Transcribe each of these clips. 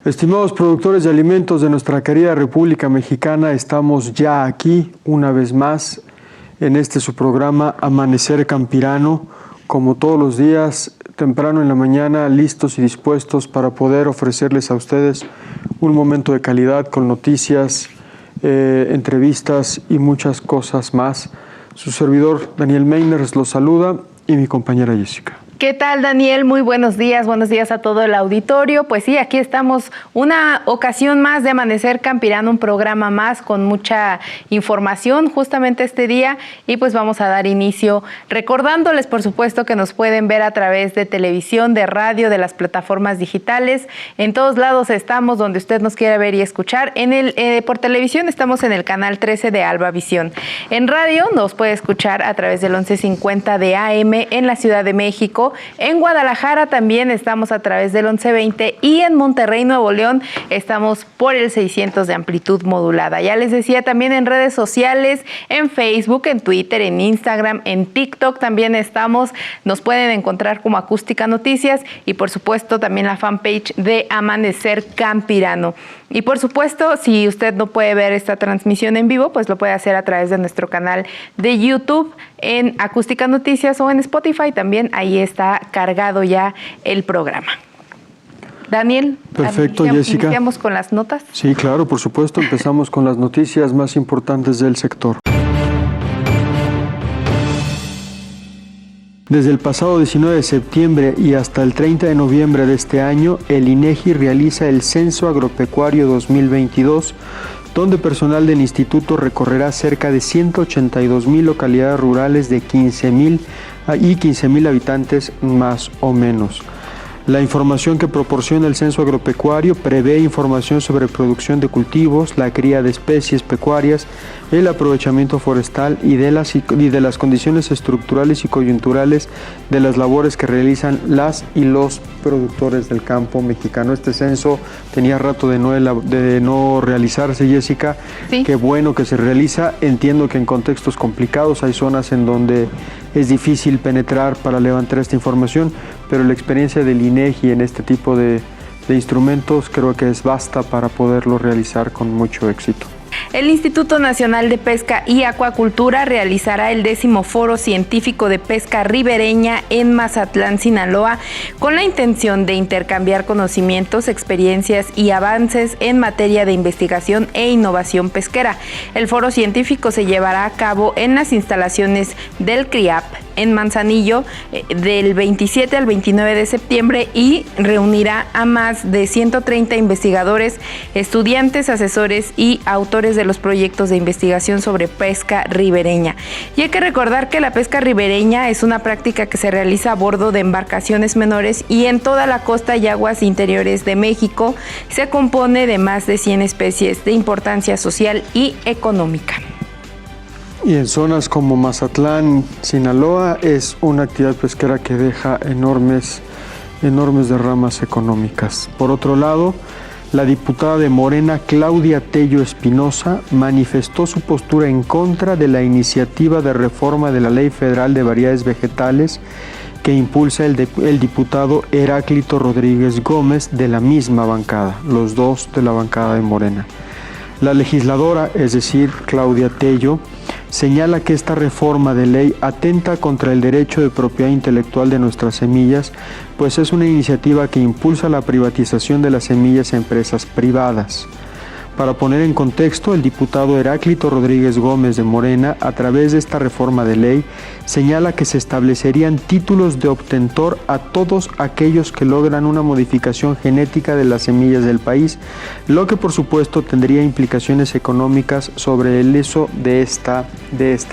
Estimados productores de alimentos de nuestra querida República Mexicana, estamos ya aquí una vez más en su programa Amanecer Campirano, como todos los días, temprano en la mañana, listos y dispuestos para poder ofrecerles a ustedes un momento de calidad con noticias, entrevistas y muchas cosas más. Su servidor Daniel Meiners los saluda y mi compañera Jessica. ¿Qué tal, Daniel? Muy buenos días a todo el auditorio. Pues sí, aquí estamos una ocasión más de Amanecer Campirano, un programa más con mucha información justamente este día, y pues vamos a dar inicio recordándoles, por supuesto, que nos pueden ver a través de televisión, de radio, de las plataformas digitales. En todos lados estamos donde usted nos quiera ver y escuchar. Por televisión estamos en el canal 13 de Alba Visión. En radio nos puede escuchar a través del 1150 de AM en la Ciudad de México. En Guadalajara también estamos a través del 1120 y en Monterrey, Nuevo León, estamos por el 600 de amplitud modulada. Ya les decía, también en redes sociales, en Facebook, en Twitter, en Instagram, en TikTok también estamos. Nos pueden encontrar como Acústica Noticias y por supuesto también la fanpage de Amanecer Campirano. Y por supuesto, si usted no puede ver esta transmisión en vivo, pues lo puede hacer a través de nuestro canal de YouTube, en Acústica Noticias o en Spotify también. Ahí está cargado ya el programa. Daniel, perfecto, Jessica. ¿Iniciamos con las notas? Sí, claro, por supuesto. Empezamos con las noticias más importantes del sector. Desde el pasado 19 de septiembre y hasta el 30 de noviembre de este año, el INEGI realiza el Censo Agropecuario 2022, donde personal del instituto recorrerá cerca de 182,000 localidades rurales de 15,000 habitantes más o menos. La información que proporciona el censo agropecuario prevé información sobre producción de cultivos, la cría de especies pecuarias, el aprovechamiento forestal y de las condiciones estructurales y coyunturales de las labores que realizan las y los productores del campo mexicano. Este censo tenía rato de no realizarse, Jessica. Sí. Qué bueno que se realiza. Entiendo que en contextos complicados hay zonas en donde es difícil penetrar para levantar esta información, pero la experiencia del INEGI en este tipo de instrumentos creo que es basta para poderlo realizar con mucho éxito. El Instituto Nacional de Pesca y Acuacultura realizará el 10º Foro Científico de Pesca Ribereña en Mazatlán, Sinaloa, con la intención de intercambiar conocimientos, experiencias y avances en materia de investigación e innovación pesquera. El foro científico se llevará a cabo en las instalaciones del CRIAP en Manzanillo del 27 al 29 de septiembre y reunirá a más de 130 investigadores, estudiantes, asesores y autores de los proyectos de investigación sobre pesca ribereña. Y hay que recordar que la pesca ribereña es una práctica que se realiza a bordo de embarcaciones menores y en toda la costa y aguas interiores de México. Se compone de más de 100 especies de importancia social y económica. Y en zonas como Mazatlán, Sinaloa, es una actividad pesquera que deja enormes derramas económicas. Por otro lado, la diputada de Morena, Claudia Tello Espinosa, manifestó su postura en contra de la iniciativa de reforma de la Ley Federal de Variedades Vegetales que impulsa el diputado Heráclito Rodríguez Gómez de la misma bancada, los dos de la bancada de Morena. La legisladora, es decir, Claudia Tello, señala que esta reforma de ley atenta contra el derecho de propiedad intelectual de nuestras semillas, pues es una iniciativa que impulsa la privatización de las semillas a empresas privadas. Para poner en contexto, el diputado Heráclito Rodríguez Gómez de Morena, a través de esta reforma de ley, señala que se establecerían títulos de obtentor a todos aquellos que logran una modificación genética de las semillas del país, lo que por supuesto tendría implicaciones económicas sobre el uso de esta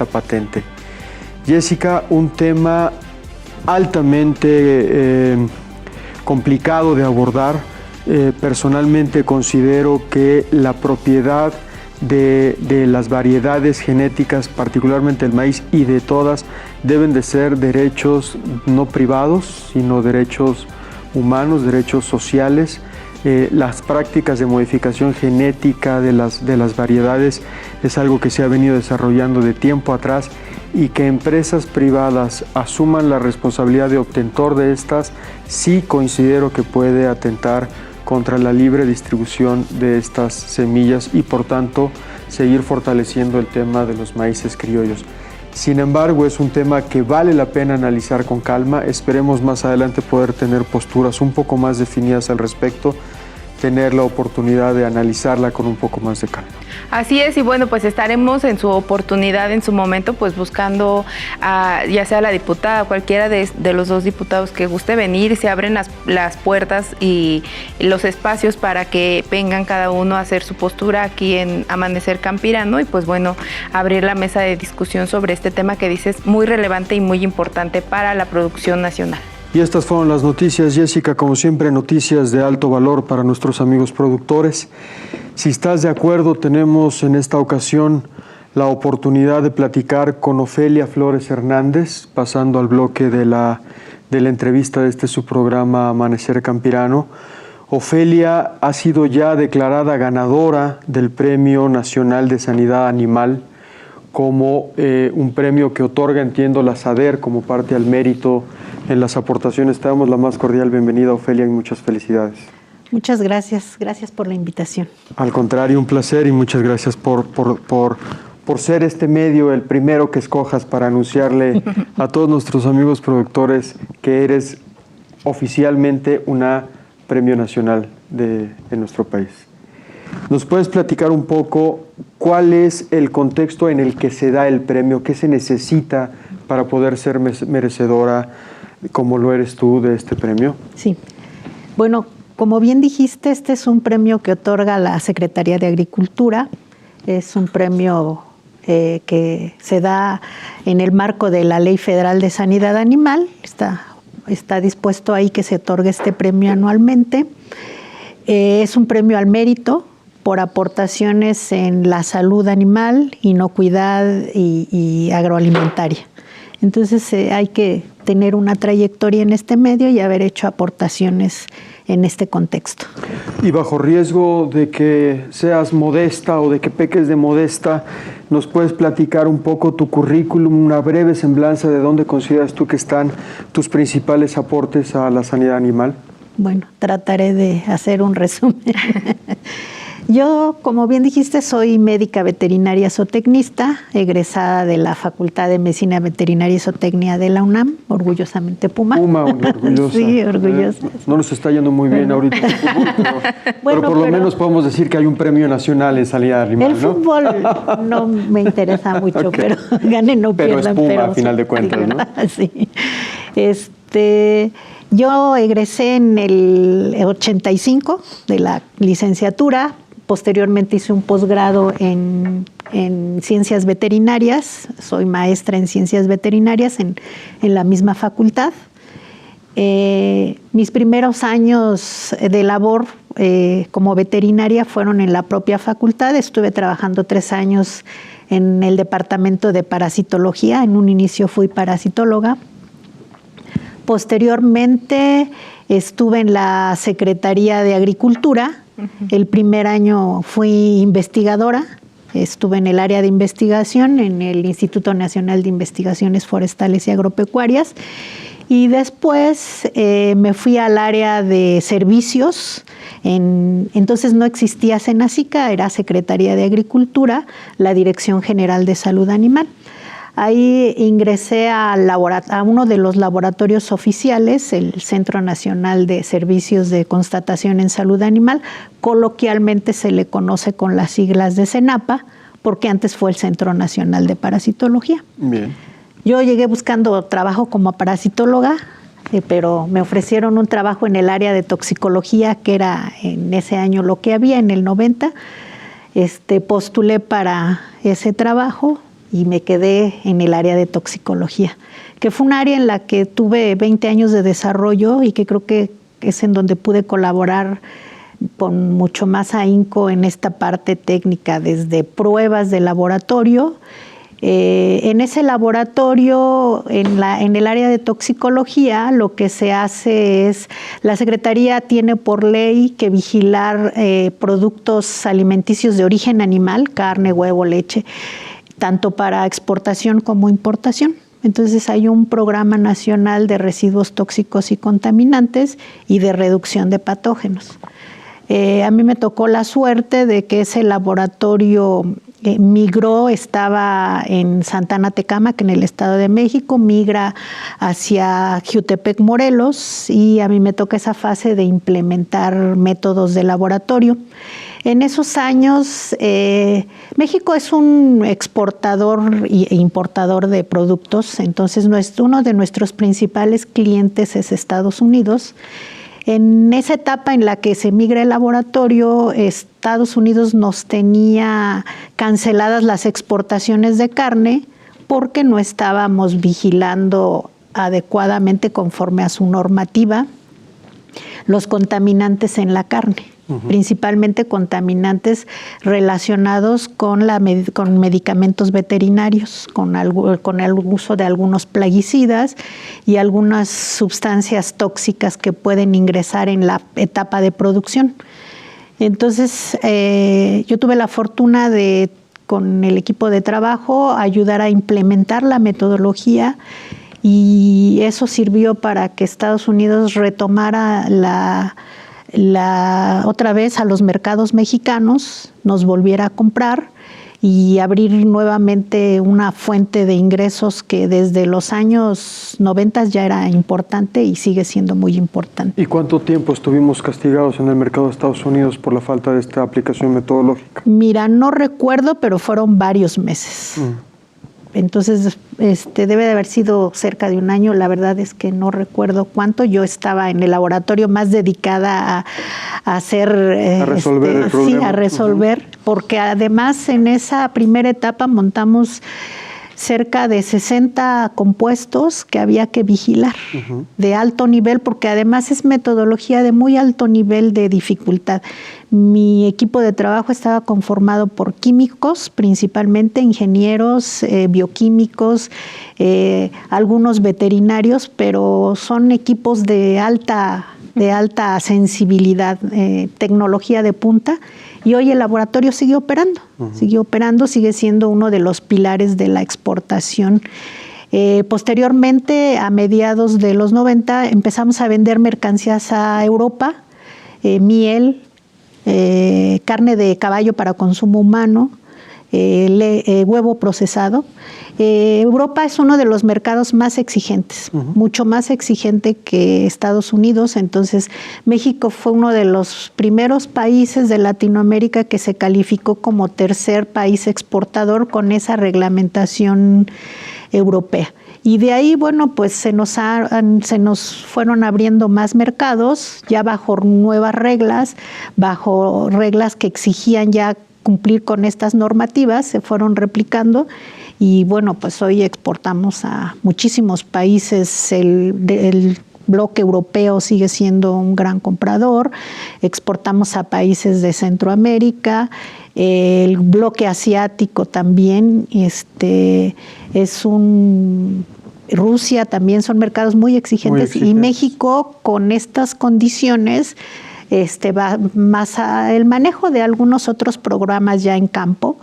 patente. Jessica, un tema altamente complicado de abordar. Personalmente considero que la propiedad de las variedades genéticas, particularmente el maíz y de todas, deben de ser derechos no privados, sino derechos humanos, derechos sociales. Las prácticas de modificación genética de las variedades es algo que se ha venido desarrollando de tiempo atrás, y que empresas privadas asuman la responsabilidad de obtentor de estas, sí considero que puede atentar contra la libre distribución de estas semillas y por tanto seguir fortaleciendo el tema de los maíces criollos. Sin embargo, es un tema que vale la pena analizar con calma. Esperemos más adelante poder tener posturas un poco más definidas al respecto, tener la oportunidad de analizarla con un poco más de calma. Así es, y bueno, pues estaremos en su oportunidad, en su momento, pues buscando ya sea la diputada, cualquiera de los dos diputados que guste venir, se abren las puertas y los espacios para que vengan cada uno a hacer su postura aquí en Amanecer Campirano y pues bueno, abrir la mesa de discusión sobre este tema que dices muy relevante y muy importante para la producción nacional. Y estas fueron las noticias, Jessica, como siempre, noticias de alto valor para nuestros amigos productores. Si estás de acuerdo, tenemos en esta ocasión la oportunidad de platicar con Ofelia Flores Hernández, pasando al bloque de la entrevista de su programa Amanecer Campirano. Ofelia ha sido ya declarada ganadora del Premio Nacional de Sanidad Animal, como un premio que otorga, entiendo, la SADER como parte al mérito en las aportaciones. Te damos la más cordial bienvenida, Ofelia, y muchas felicidades. Muchas gracias, gracias por la invitación. Al contrario, un placer y muchas gracias por ser este medio el primero que escojas para anunciarle a todos nuestros amigos productores que eres oficialmente una Premio Nacional de nuestro país. ¿Nos puedes platicar un poco cuál es el contexto en el que se da el premio? ¿Qué se necesita para poder ser merecedora, como lo eres tú, de este premio? Sí. Bueno, como bien dijiste, este es un premio que otorga la Secretaría de Agricultura. Es un premio que se da en el marco de la Ley Federal de Sanidad Animal. Está dispuesto ahí que se otorgue este premio anualmente. Es un premio al mérito por aportaciones en la salud animal, inocuidad y agroalimentaria. Entonces hay que tener una trayectoria en este medio y haber hecho aportaciones en este contexto. Y bajo riesgo de que seas modesta o de que peques de modesta, ¿nos puedes platicar un poco tu currículum, una breve semblanza de dónde consideras tú que están tus principales aportes a la sanidad animal? Bueno, trataré de hacer un resumen. Yo, como bien dijiste, soy médica veterinaria zootecnista, egresada de la Facultad de Medicina Veterinaria y Zootecnia de la UNAM, orgullosamente Puma. Puma, orgullosa. Sí, orgullosa. No nos está yendo muy bien ahorita el fútbol, pero por lo menos podemos decir que hay un premio nacional en sanidad animal, ¿no? El fútbol no me interesa mucho, okay, pero ganen o pierdan. Pero es Puma, a final de cuentas, ¿no? Sí. Yo egresé en el 85 de la licenciatura. Posteriormente hice un posgrado en ciencias veterinarias. Soy maestra en ciencias veterinarias en la misma facultad. Mis primeros años de labor como veterinaria fueron en la propia facultad. Estuve trabajando 3 años en el departamento de parasitología. En un inicio fui parasitóloga. Posteriormente estuve en la Secretaría de Agricultura. El primer año fui investigadora, estuve en el área de investigación, en el Instituto Nacional de Investigaciones Forestales y Agropecuarias, y después me fui al área de servicios. Entonces no existía Senacica, era Secretaría de Agricultura, la Dirección General de Salud Animal. Ahí ingresé a uno de los laboratorios oficiales, el Centro Nacional de Servicios de Constatación en Salud Animal. Coloquialmente se le conoce con las siglas de CENAPA, porque antes fue el Centro Nacional de Parasitología. Bien. Yo llegué buscando trabajo como parasitóloga, pero me ofrecieron un trabajo en el área de toxicología, que era en ese año lo que había, en el 90. Postulé para ese trabajo y me quedé en el área de toxicología, que fue un área en la que tuve 20 años de desarrollo y que creo que es en donde pude colaborar con mucho más ahínco en esta parte técnica, desde pruebas de laboratorio. En ese laboratorio, en el área de toxicología, lo que se hace es, la Secretaría tiene por ley que vigilar productos alimenticios de origen animal, carne, huevo, leche, tanto para exportación como importación. Entonces hay un programa nacional de residuos tóxicos y contaminantes y de reducción de patógenos. A mí me tocó la suerte de que ese laboratorio migró, estaba en Santana Tecámac, en el Estado de México, migra hacia Jiutepec, Morelos, y a mí me toca esa fase de implementar métodos de laboratorio. En esos años, México es un exportador e importador de productos, entonces uno de nuestros principales clientes es Estados Unidos. En esa etapa en la que se migra el laboratorio, Estados Unidos nos tenía canceladas las exportaciones de carne porque no estábamos vigilando adecuadamente, conforme a su normativa, los contaminantes en la carne. Principalmente contaminantes relacionados con medicamentos veterinarios, con el uso de algunos plaguicidas y algunas sustancias tóxicas que pueden ingresar en la etapa de producción. Entonces, yo tuve la fortuna de, con el equipo de trabajo, ayudar a implementar la metodología, y eso sirvió para que Estados Unidos retomara otra vez a los mercados mexicanos, nos volviera a comprar y abrir nuevamente una fuente de ingresos que desde los años 90 ya era importante y sigue siendo muy importante. ¿Y cuánto tiempo estuvimos castigados en el mercado de Estados Unidos por la falta de esta aplicación metodológica? Mira, no recuerdo, pero fueron varios meses. Entonces, debe de haber sido cerca de un año. La verdad es que no recuerdo cuánto. Yo estaba en el laboratorio más dedicada a hacer... a resolver el problema. Sí, a resolver, porque además en esa primera etapa montamos cerca de 60 compuestos que había que vigilar de alto nivel, porque además es metodología de muy alto nivel de dificultad. Mi equipo de trabajo estaba conformado por químicos, principalmente ingenieros, bioquímicos, algunos veterinarios, pero son equipos de alta sensibilidad, tecnología de punta. Y hoy el laboratorio sigue operando, sigue siendo uno de los pilares de la exportación. Posteriormente, a mediados de los 90, empezamos a vender mercancías a Europa, miel, carne de caballo para consumo humano, huevo procesado. Europa es uno de los mercados más exigentes, mucho más exigente que Estados Unidos. Entonces, México fue uno de los primeros países de Latinoamérica que se calificó como tercer país exportador con esa reglamentación europea. Y de ahí, bueno, pues se nos fueron abriendo más mercados, ya bajo nuevas reglas, bajo reglas que exigían ya cumplir con estas normativas, se fueron replicando. Y bueno, pues hoy exportamos a muchísimos países. El bloque europeo sigue siendo un gran comprador. Exportamos a países de Centroamérica. El bloque asiático también Rusia también son mercados muy exigentes. Y México, con estas condiciones, va más el manejo de algunos otros programas ya en campo,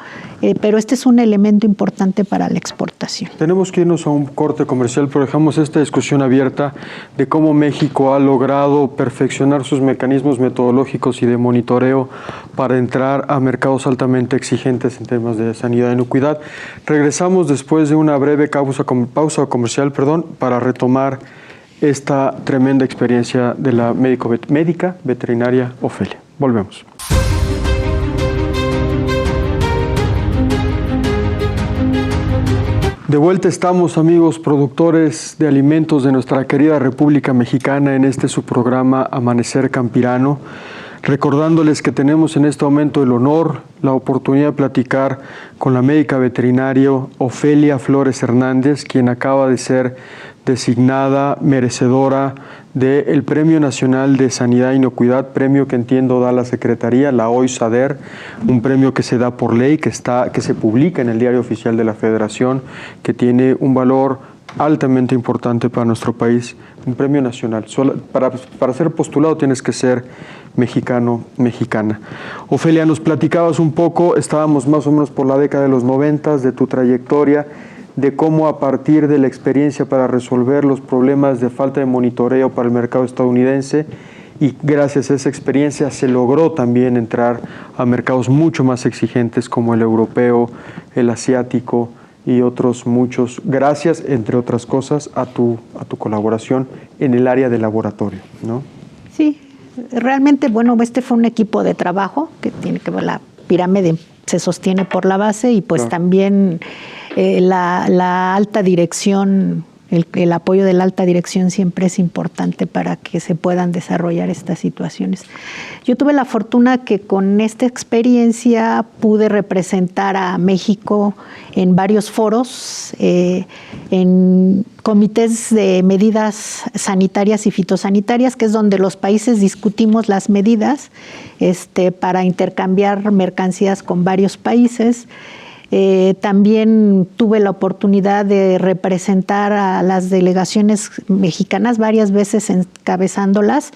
pero este es un elemento importante para la exportación. Tenemos que irnos a un corte comercial, pero dejamos esta discusión abierta de cómo México ha logrado perfeccionar sus mecanismos metodológicos y de monitoreo para entrar a mercados altamente exigentes en temas de sanidad e inocuidad. Regresamos después de una breve pausa comercial, para retomar esta tremenda experiencia de la médica veterinaria Ofelia. Volvemos. De vuelta estamos, amigos productores de alimentos de nuestra querida República Mexicana, en su programa Amanecer Campirano, recordándoles que tenemos en este momento el honor, la oportunidad de platicar con la médica veterinaria Ofelia Flores Hernández, quien acaba de ser designada merecedora del Premio Nacional de Sanidad e Inocuidad, premio que entiendo da la Secretaría, la OISADER, un premio que se da por ley, que se publica en el Diario Oficial de la Federación, que tiene un valor altamente importante para nuestro país, un premio nacional. Para ser postulado tienes que ser mexicano, mexicana. Ofelia, nos platicabas un poco, estábamos más o menos por la década de los 90, de tu trayectoria, de cómo a partir de la experiencia para resolver los problemas de falta de monitoreo para el mercado estadounidense y gracias a esa experiencia se logró también entrar a mercados mucho más exigentes como el europeo, el asiático y otros muchos, gracias, entre otras cosas, a tu colaboración en el área de laboratorio, ¿no? Sí, realmente, bueno, este fue un equipo de trabajo que tiene que ver, la pirámide se sostiene por la base y pues también la alta dirección, el apoyo de la alta dirección siempre es importante para que se puedan desarrollar estas situaciones. Yo tuve la fortuna que con esta experiencia pude representar a México en varios foros, en comités de medidas sanitarias y fitosanitarias, que es donde los países discutimos las medidas para intercambiar mercancías con varios países. También tuve la oportunidad de representar a las delegaciones mexicanas, varias veces encabezándolas,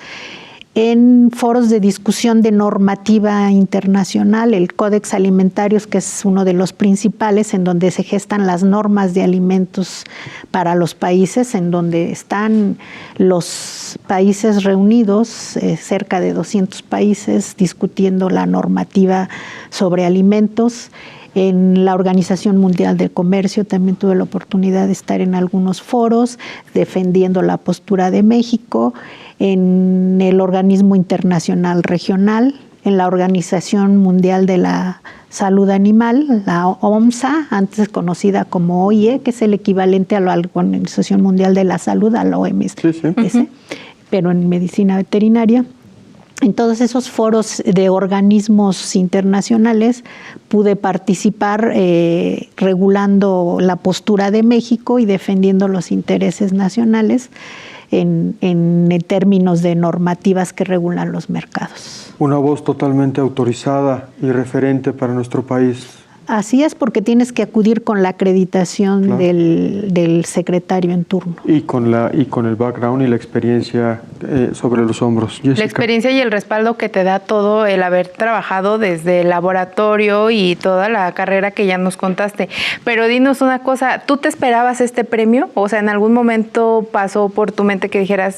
en foros de discusión de normativa internacional, el Códex Alimentarios, que es uno de los principales, en donde se gestan las normas de alimentos para los países, en donde están los países reunidos, cerca de 200 países, discutiendo la normativa sobre alimentos. En la Organización Mundial del Comercio también tuve la oportunidad de estar en algunos foros defendiendo la postura de México, en el Organismo Internacional Regional, en la Organización Mundial de la Salud Animal, la OMSA, antes conocida como OIE, que es el equivalente a la Organización Mundial de la Salud, a la OMS, pero en medicina veterinaria. En todos esos foros de organismos internacionales pude participar regulando la postura de México y defendiendo los intereses nacionales en términos de normativas que regulan los mercados. Una voz totalmente autorizada y referente para nuestro país. Así es, porque tienes que acudir con la acreditación del secretario en turno. Y con el background y la experiencia sobre los hombros. Jessica. La experiencia y el respaldo que te da todo el haber trabajado desde el laboratorio y toda la carrera que ya nos contaste. Pero dinos una cosa, ¿tú te esperabas este premio? O sea, ¿en algún momento pasó por tu mente que dijeras...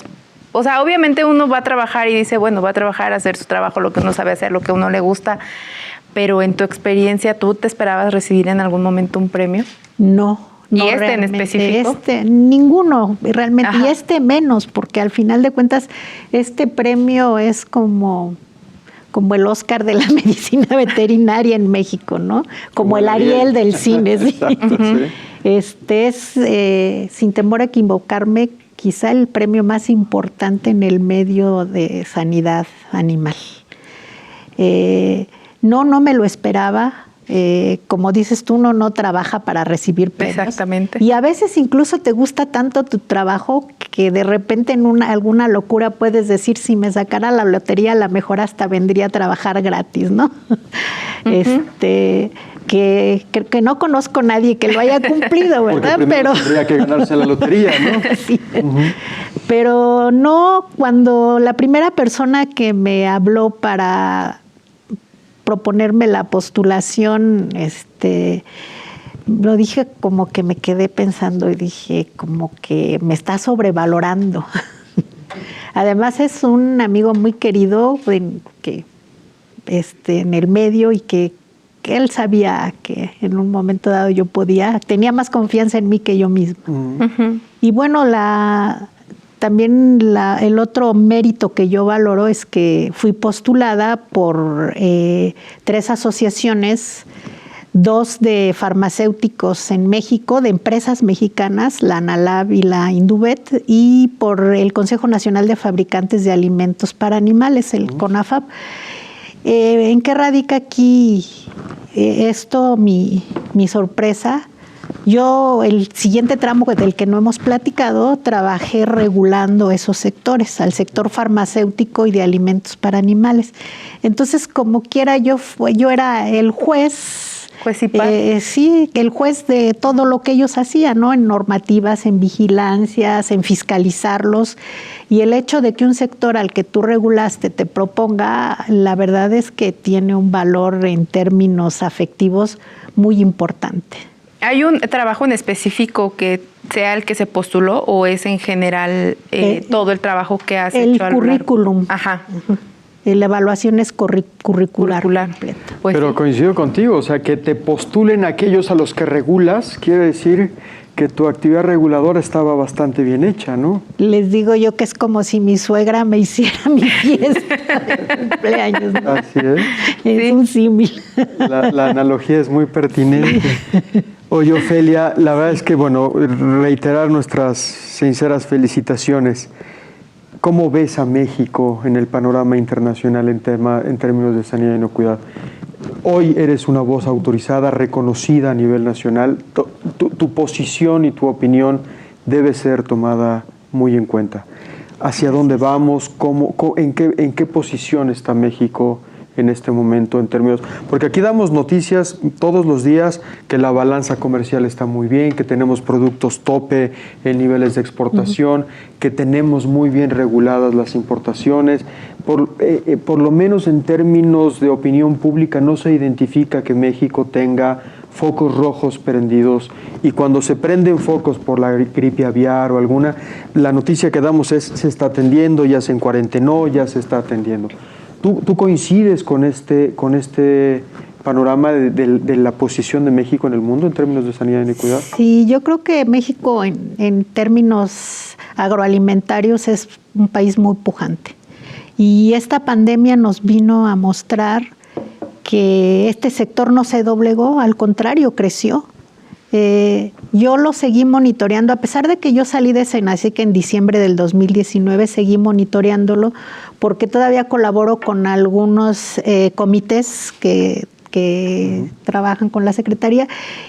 O sea, obviamente uno va a trabajar y dice, bueno, va a trabajar, a hacer su trabajo, lo que uno sabe hacer, lo que a uno le gusta... Pero en tu experiencia, ¿tú te esperabas recibir en algún momento un premio? No. ¿Y en específico? Ninguno, realmente. Ajá. Y menos, porque al final de cuentas, este premio es como el Oscar de la medicina veterinaria en México, ¿no? Como el Ariel del cine. ¿Sí? Exacto, Es, sin temor a equivocarme, quizá el premio más importante en el medio de sanidad animal. No me lo esperaba. Como dices tú, uno no trabaja para recibir premios. Exactamente. Y a veces incluso te gusta tanto tu trabajo que de repente en alguna locura puedes decir, si me sacara la lotería, a lo mejor hasta vendría a trabajar gratis, ¿no? Que no conozco a nadie que lo haya cumplido, ¿verdad? Pero tendría que ganarse la lotería, ¿no? Sí. Pero no, cuando la primera persona que me habló para proponerme la postulación, lo dije como que me quedé pensando y dije como que me está sobrevalorando. Además es un amigo muy querido que en el medio y que él sabía que en un momento dado yo tenía más confianza en mí que yo misma. Y bueno, también el otro mérito que yo valoro es que fui postulada por 3 asociaciones, 2 de farmacéuticos en México, de empresas mexicanas, la ANALAB y la Induvet, y por el Consejo Nacional de Fabricantes de Alimentos para Animales, el CONAFAP. ¿En qué radica aquí mi sorpresa? Yo, el siguiente tramo del que no hemos platicado, trabajé regulando esos sectores, al sector farmacéutico y de alimentos para animales. Entonces, como quiera, yo era el juez. Juez y parte. Sí, el juez de todo lo que ellos hacían, ¿no? En normativas, en vigilancias, en fiscalizarlos. Y el hecho de que un sector al que tú regulaste te proponga, la verdad es que tiene un valor en términos afectivos muy importante. ¿Hay un trabajo en específico que sea el que se postuló o es en general todo el trabajo que has el hecho? El currículum. Ajá. La evaluación es curricular. Completa. Pues pero sí. coincido contigo, o sea, que te postulen aquellos a los que regulas, quiere decir que tu actividad reguladora estaba bastante bien hecha, ¿no? Les digo yo que es como si mi suegra me hiciera mi fiesta de cumpleaños, ¿no? Así es. Es un símil. La analogía es muy pertinente. Oye, Ofelia, la verdad es que, bueno, reiterar nuestras sinceras felicitaciones. ¿Cómo ves a México en el panorama internacional en términos de sanidad y inocuidad? Hoy eres una voz autorizada, reconocida a nivel nacional. Tu posición y tu opinión debe ser tomada muy en cuenta. ¿Hacia dónde vamos? ¿En qué posición está México en este momento en términos? Porque aquí damos noticias todos los días que la balanza comercial está muy bien, que tenemos productos tope en niveles de exportación, que tenemos muy bien reguladas las importaciones. Por lo menos en términos de opinión pública no se identifica que México tenga focos rojos prendidos, y cuando se prenden focos por la gripe aviar o alguna, la noticia que damos es se está atendiendo, ya se encuarentenó, ya se está atendiendo. ¿Tú coincides con este panorama de la posición de México en el mundo en términos de sanidad y inocuidad? Sí, yo creo que México en términos agroalimentarios es un país muy pujante. Y esta pandemia nos vino a mostrar que este sector no se doblegó, al contrario, creció. Yo lo seguí monitoreando, a pesar de que yo salí de Senacica en diciembre del 2019, seguí monitoreándolo porque todavía colaboro con algunos comités que trabajan con la Secretaría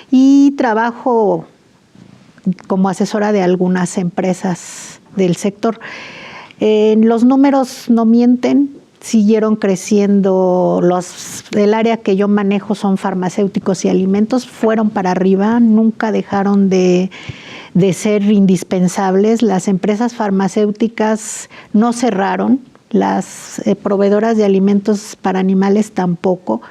y trabajo como asesora de algunas empresas del sector. Los números no mienten. Siguieron creciendo, el área que yo manejo son farmacéuticos y alimentos, fueron para arriba, nunca dejaron de ser indispensables. Las empresas farmacéuticas no cerraron, las proveedoras de alimentos para animales tampoco.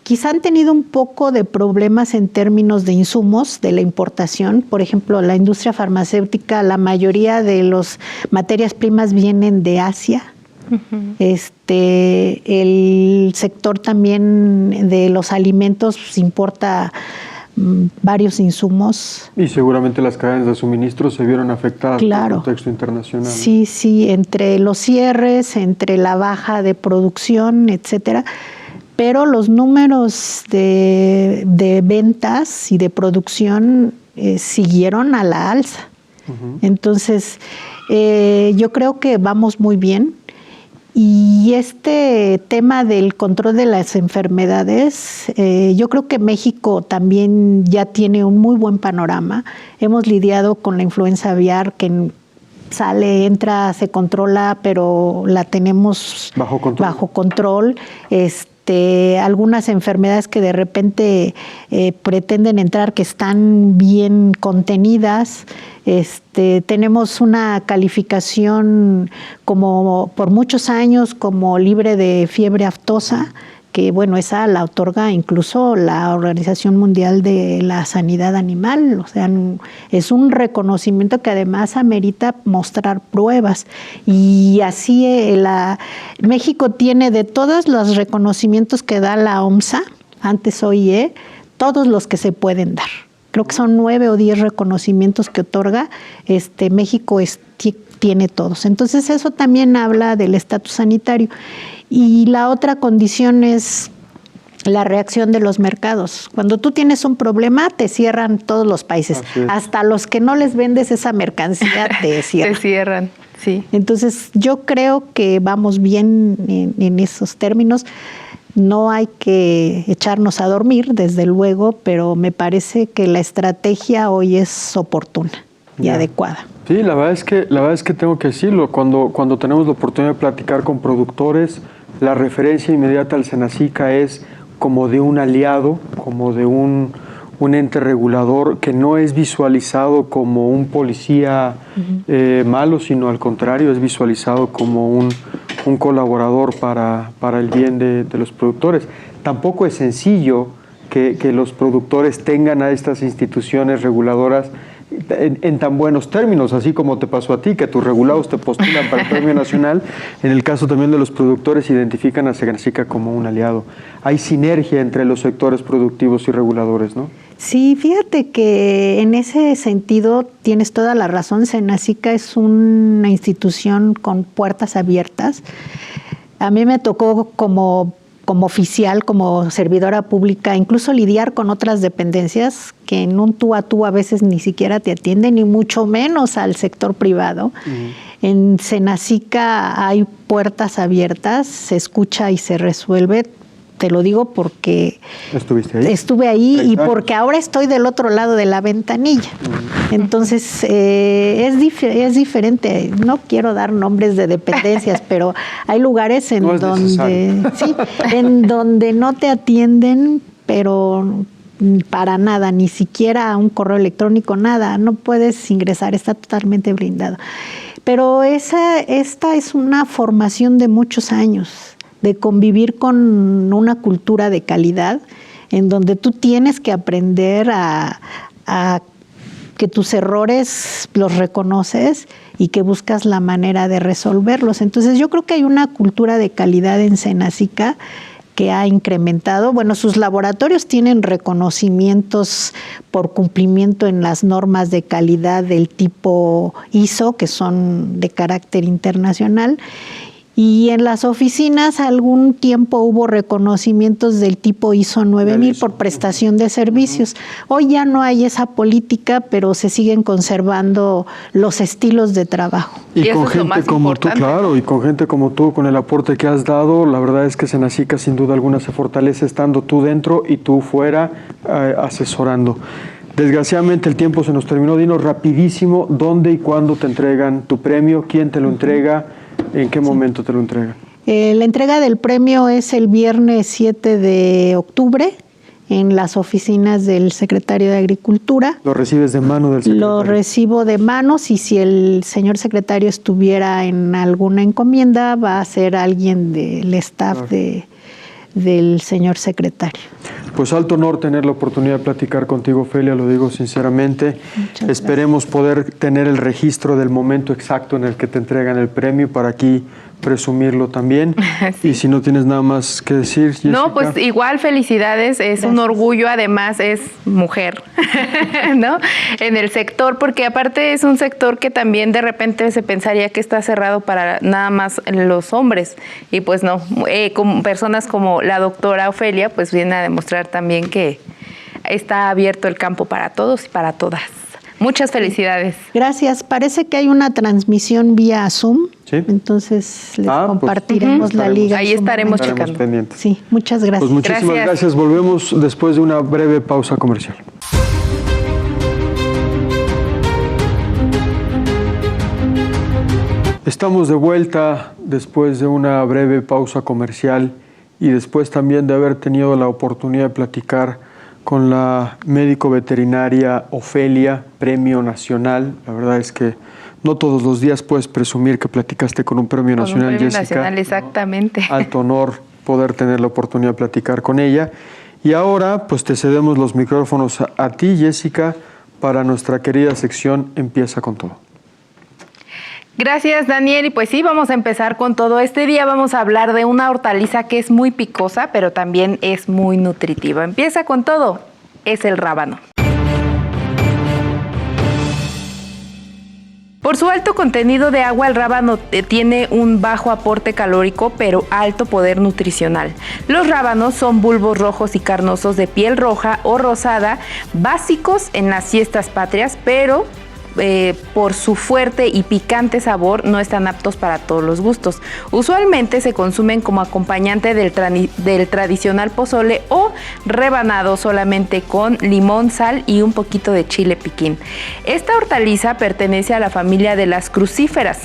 Quizá han tenido un poco de problemas en términos de insumos, de la importación. Por ejemplo, la industria farmacéutica, la mayoría de las materias primas vienen de Asia. El sector también de los alimentos importa varios insumos. Y seguramente las cadenas de suministro se vieron afectadas por el contexto internacional. Sí, sí, entre los cierres, entre la baja de producción, etcétera. Pero los números de ventas y de producción siguieron a la alza. Entonces, yo creo que vamos muy bien. Y este tema del control de las enfermedades, yo creo que México también ya tiene un muy buen panorama. Hemos lidiado con la influenza aviar que sale, entra, se controla, pero la tenemos bajo control. Algunas enfermedades que de repente pretenden entrar, que están bien contenidas. Tenemos una calificación como por muchos años como libre de fiebre aftosa, que bueno, esa la otorga incluso la Organización Mundial de la Sanidad Animal. O sea, es un reconocimiento que además amerita mostrar pruebas. Y así México tiene, de todos los reconocimientos que da la OMSA, antes OIE, todos los que se pueden dar. Creo que son 9 o 10 reconocimientos que otorga. México tiene todos. Entonces eso también habla del estatus sanitario. Y la otra condición es la reacción de los mercados. Cuando tú tienes un problema, te cierran todos los países. Hasta los que no les vendes esa mercancía te cierran. Te cierran, sí. Entonces yo creo que vamos bien en esos términos. No hay que echarnos a dormir, desde luego, pero me parece que la estrategia hoy es oportuna y adecuada. Sí, la verdad es que tengo que decirlo. Cuando tenemos la oportunidad de platicar con productores, la referencia inmediata al Senacica es como de un aliado, como de un ente regulador que no es visualizado como un policía malo, sino al contrario, es visualizado como un colaborador para el bien de los productores. Tampoco es sencillo que los productores tengan a estas instituciones reguladoras en tan buenos términos, así como te pasó a ti, que tus regulados te postulan para el Premio Nacional. En el caso también de los productores, identifican a Senacica como un aliado. Hay sinergia entre los sectores productivos y reguladores, ¿no? Sí, fíjate que en ese sentido tienes toda la razón. Senacica es una institución con puertas abiertas. A mí me tocó como oficial, como servidora pública, incluso lidiar con otras dependencias que en un tú a tú a veces ni siquiera te atienden, ni mucho menos al sector privado. En Senacica hay puertas abiertas, se escucha y se resuelve. Te lo digo porque ¿Estuviste ahí? Estuve ahí y porque ahora estoy del otro lado de la ventanilla. Entonces, es diferente. No quiero dar nombres de dependencias, pero hay lugares en donde no te atienden, pero para nada, ni siquiera un correo electrónico, nada. No puedes ingresar, está totalmente blindado. Pero esta es una formación de muchos años, de convivir con una cultura de calidad, en donde tú tienes que aprender a que tus errores los reconoces y que buscas la manera de resolverlos. Entonces yo creo que hay una cultura de calidad en Senacica que ha incrementado. Bueno, sus laboratorios tienen reconocimientos por cumplimiento en las normas de calidad del tipo ISO, que son de carácter internacional. Y en las oficinas algún tiempo hubo reconocimientos del tipo ISO 9000 por prestación de servicios. Hoy ya no hay esa política, pero se siguen conservando los estilos de trabajo. Y con gente como tú, claro, y con gente como tú, con el aporte que has dado, la verdad es que Senacica sin duda alguna se fortalece estando tú dentro y tú fuera asesorando. Desgraciadamente el tiempo se nos terminó. Dinos rapidísimo dónde y cuándo te entregan tu premio, quién te lo entrega. ¿En qué momento te lo entregan? La entrega del premio es el viernes 7 de octubre en las oficinas del secretario de Agricultura. ¿Lo recibes de mano del secretario? Lo recibo de manos y si el señor secretario estuviera en alguna encomienda, va a ser alguien del staff del señor secretario. Pues alto honor tener la oportunidad de platicar contigo, Ofelia, lo digo sinceramente. Esperemos poder tener el registro del momento exacto en el que te entregan el premio para aquí presumirlo también. Sí. Y si no tienes nada más que decir, Jessica. No, pues igual felicidades, es un orgullo, además es mujer, ¿no? En el sector, porque aparte es un sector que también de repente se pensaría que está cerrado para nada más los hombres, y pues no, con personas como la doctora Ofelia, pues viene a demostrar también que está abierto el campo para todos y para todas. Muchas felicidades. Gracias. Parece que hay una transmisión vía Zoom. ¿Sí? Entonces les compartiremos la liga. Ahí estaremos checando. Pendientes. Sí, muchas gracias. Pues muchísimas gracias. Volvemos después de una breve pausa comercial. Estamos de vuelta después de una breve pausa comercial y después también de haber tenido la oportunidad de platicar con la médico veterinaria Ofelia, Premio Nacional. La verdad es que no todos los días puedes presumir que platicaste con un Premio Nacional, Jessica. Nacional, exactamente. Alto honor poder tener la oportunidad de platicar con ella. Y ahora, pues te cedemos los micrófonos a ti, Jessica, para nuestra querida sección Empieza con todo. Gracias, Daniel. Y pues sí, vamos a empezar con todo. Este día vamos a hablar de una hortaliza que es muy picosa, pero también es muy nutritiva. Empieza con todo, es el rábano. Por su alto contenido de agua, el rábano tiene un bajo aporte calórico, pero alto poder nutricional. Los rábanos son bulbos rojos y carnosos de piel roja o rosada, básicos en las fiestas patrias, pero por su fuerte y picante sabor no están aptos para todos los gustos. Usualmente se consumen como acompañante del tradicional pozole o rebanado solamente con limón, sal y un poquito de chile piquín. Esta hortaliza pertenece a la familia de las crucíferas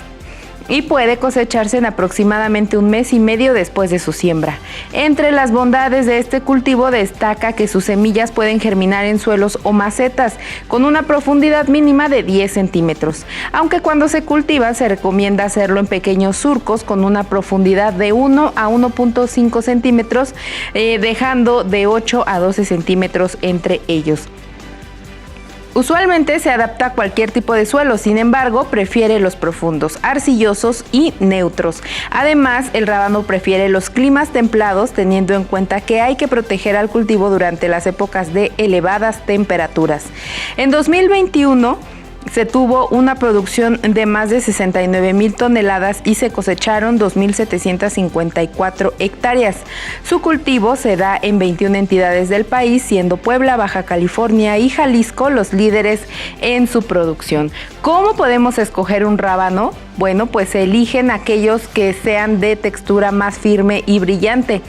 y puede cosecharse en aproximadamente 1 mes y medio después de su siembra. Entre las bondades de este cultivo destaca que sus semillas pueden germinar en suelos o macetas con una profundidad mínima de 10 centímetros, aunque cuando se cultiva se recomienda hacerlo en pequeños surcos con una profundidad de 1 a 1.5 centímetros, dejando de 8 a 12 centímetros entre ellos. Usualmente se adapta a cualquier tipo de suelo, sin embargo, prefiere los profundos, arcillosos y neutros. Además, el rábano prefiere los climas templados, teniendo en cuenta que hay que proteger al cultivo durante las épocas de elevadas temperaturas. En 2021, se tuvo una producción de más de 69,000 toneladas y se cosecharon 2,754 hectáreas. Su cultivo se da en 21 entidades del país, siendo Puebla, Baja California y Jalisco los líderes en su producción. ¿Cómo podemos escoger un rábano? Bueno, pues se eligen aquellos que sean de textura más firme y brillante.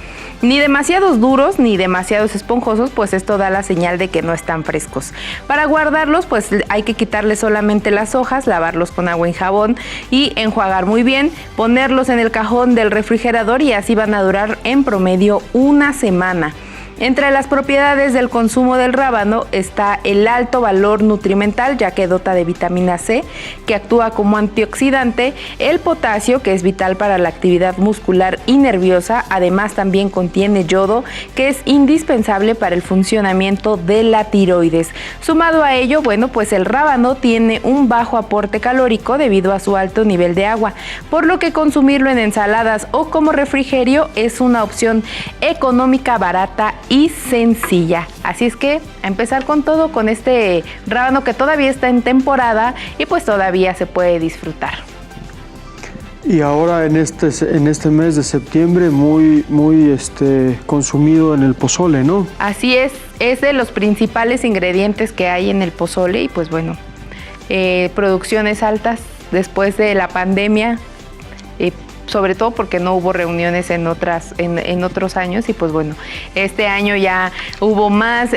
Ni demasiados duros ni demasiados esponjosos, pues esto da la señal de que no están frescos. Para guardarlos, pues hay que quitarles solamente las hojas, lavarlos con agua y jabón y enjuagar muy bien, ponerlos en el cajón del refrigerador y así van a durar en promedio una semana. Entre las propiedades del consumo del rábano está el alto valor nutrimental, ya que dota de vitamina C, que actúa como antioxidante, el potasio, que es vital para la actividad muscular y nerviosa, además también contiene yodo, que es indispensable para el funcionamiento de la tiroides. Sumado a ello, bueno, pues el rábano tiene un bajo aporte calórico debido a su alto nivel de agua, por lo que consumirlo en ensaladas o como refrigerio es una opción económica, barata y sencilla. Así es que a empezar con todo con este rábano que todavía está en temporada y pues todavía se puede disfrutar. Y ahora en este mes de septiembre muy consumido en el pozole, ¿no? Así es de los principales ingredientes que hay en el pozole y pues bueno, producciones altas después de la pandemia, sobre todo porque no hubo reuniones en otros años y pues bueno, este año ya hubo más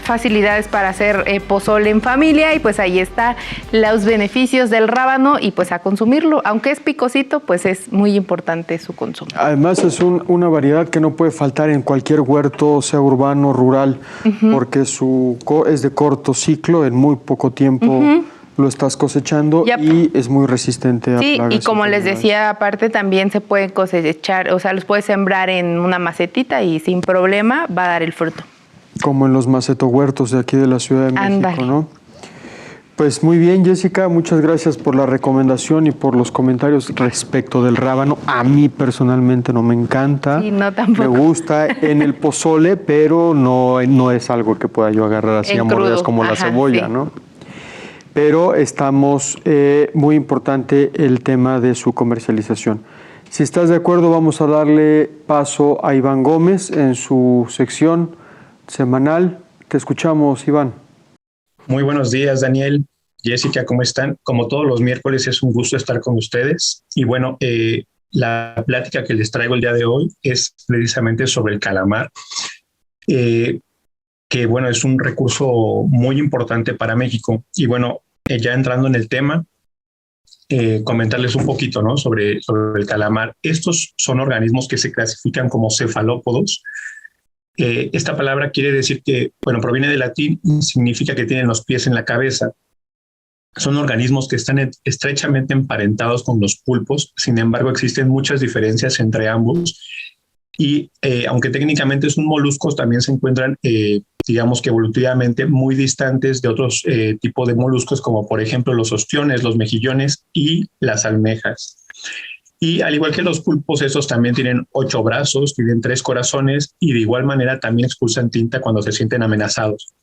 facilidades para hacer pozole en familia y pues ahí está los beneficios del rábano y pues a consumirlo, aunque es picosito, pues es muy importante su consumo. Además es una variedad que no puede faltar en cualquier huerto, sea urbano, rural, porque es de corto ciclo, en muy poco tiempo lo estás cosechando y es muy resistente a plagas. Sí, y como les decía, aparte también se puede cosechar, o sea, los puedes sembrar en una macetita y sin problema va a dar el fruto. Como en los macetohuertos de aquí de la Ciudad de México, ¿no? Pues muy bien, Jessica, muchas gracias por la recomendación y por los comentarios respecto del rábano. A mí personalmente no me encanta. Sí, no, tampoco. Me gusta en el pozole, pero no es algo que pueda yo agarrar así a mordidas como la cebolla, ¿no? Pero estamos, muy importante el tema de su comercialización. Si estás de acuerdo, vamos a darle paso a Iván Gómez en su sección semanal. Te escuchamos, Iván. Muy buenos días, Daniel. Jessica, ¿cómo están? Como todos los miércoles, es un gusto estar con ustedes. Y bueno, la plática que les traigo el día de hoy es precisamente sobre el calamar. Que bueno, es un recurso muy importante para México. Y bueno, ya entrando en el tema, comentarles un poquito, ¿no? sobre el calamar. Estos son organismos que se clasifican como cefalópodos. Esta palabra quiere decir que, bueno, proviene del latín y significa que tienen los pies en la cabeza. Son organismos que están estrechamente emparentados con los pulpos, sin embargo existen muchas diferencias entre ambos. Y aunque técnicamente son moluscos, también se encuentran, digamos que evolutivamente, muy distantes de otros tipos de moluscos, como por ejemplo los ostiones, los mejillones y las almejas. Y al igual que los pulpos, estos también tienen 8 brazos, tienen 3 corazones y de igual manera también expulsan tinta cuando se sienten amenazados.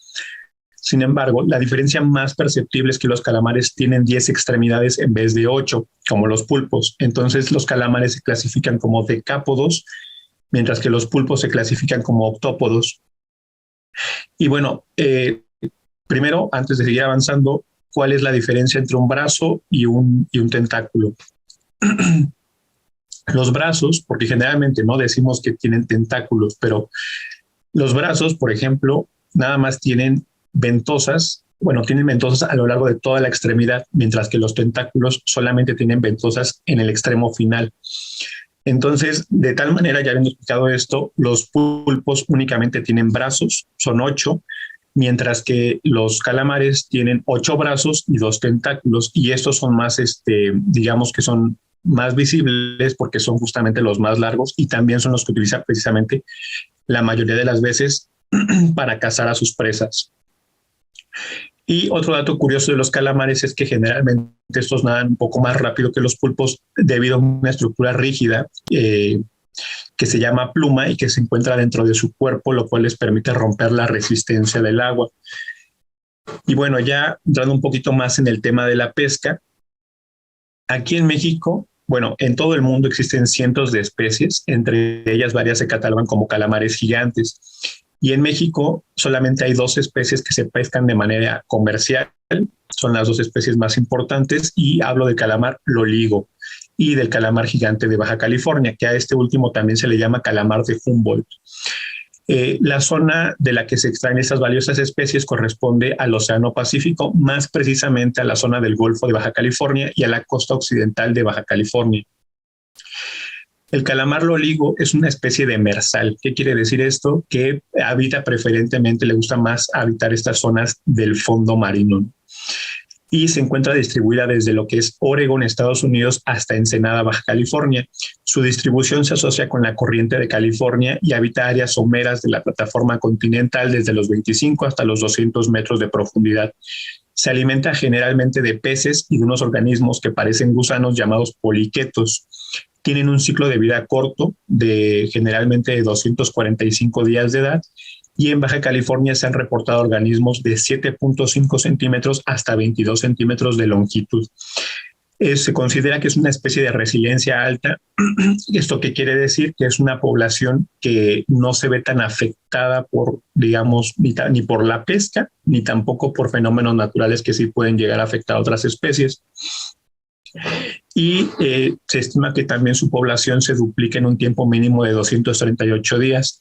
Sin embargo, la diferencia más perceptible es que los calamares tienen 10 extremidades en vez de 8, como los pulpos. Entonces los calamares se clasifican como decápodos, mientras que los pulpos se clasifican como octópodos. Y bueno, primero, antes de seguir avanzando, ¿cuál es la diferencia entre un brazo y un tentáculo? Los brazos, porque generalmente no decimos que tienen tentáculos, pero los brazos, por ejemplo, nada más tienen ventosas, tienen ventosas a lo largo de toda la extremidad, mientras que los tentáculos solamente tienen ventosas en el extremo final. Entonces, de tal manera, ya habiendo explicado esto, los pulpos únicamente tienen brazos, son 8, mientras que los calamares tienen 8 brazos y 2 tentáculos, y estos son más, digamos que son más visibles porque son justamente los más largos y también son los que utilizan precisamente la mayoría de las veces para cazar a sus presas. Y otro dato curioso de los calamares es que generalmente estos nadan un poco más rápido que los pulpos debido a una estructura rígida que se llama pluma y que se encuentra dentro de su cuerpo, lo cual les permite romper la resistencia del agua. Y bueno, ya entrando un poquito más en el tema de la pesca, aquí en México, bueno, en todo el mundo existen cientos de especies, entre ellas varias se catalogan como calamares gigantes. Y en México solamente hay 2 especies que se pescan de manera comercial, son las 2 especies más importantes, y hablo del calamar loligo y del calamar gigante de Baja California, que a este último también se le llama calamar de Humboldt. La zona de la que se extraen estas valiosas especies corresponde al Océano Pacífico, más precisamente a la zona del Golfo de Baja California y a la costa occidental de Baja California. El calamar loligo es una especie de demersal. ¿Qué quiere decir esto? Que habita preferentemente, le gusta más habitar estas zonas del fondo marino. Y se encuentra distribuida desde lo que es Oregon, Estados Unidos, hasta Ensenada, Baja California. Su distribución se asocia con la corriente de California y habita áreas someras de la plataforma continental desde los 25 hasta los 200 metros de profundidad. Se alimenta generalmente de peces y de unos organismos que parecen gusanos llamados poliquetos. Tienen un ciclo de vida corto, de generalmente 245 días de edad, y en Baja California se han reportado organismos de 7.5 centímetros hasta 22 centímetros de longitud. Se considera que es una especie de resiliencia alta. ¿Esto qué quiere decir? Que es una población que no se ve tan afectada por, digamos, ni por la pesca, ni tampoco por fenómenos naturales que sí pueden llegar a afectar a otras especies. Y se estima que también su población se duplica en un tiempo mínimo de 238 días.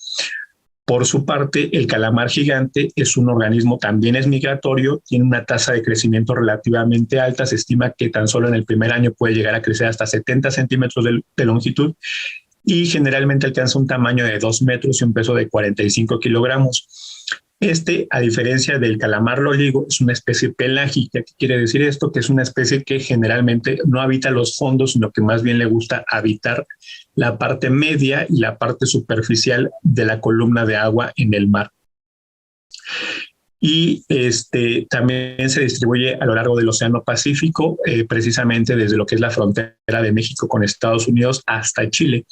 Por su parte, el calamar gigante es un organismo, también es migratorio, tiene una tasa de crecimiento relativamente alta. Se estima que tan solo en el primer año puede llegar a crecer hasta 70 centímetros de longitud y generalmente alcanza un tamaño de 2 metros y un peso de 45 kilogramos. A diferencia del calamar loligo, es una especie pelágica. ¿Qué quiere decir esto? Que es una especie que generalmente no habita los fondos, sino que más bien le gusta habitar la parte media y la parte superficial de la columna de agua en el mar. Y también se distribuye a lo largo del Océano Pacífico, precisamente desde lo que es la frontera de México con Estados Unidos hasta Chile.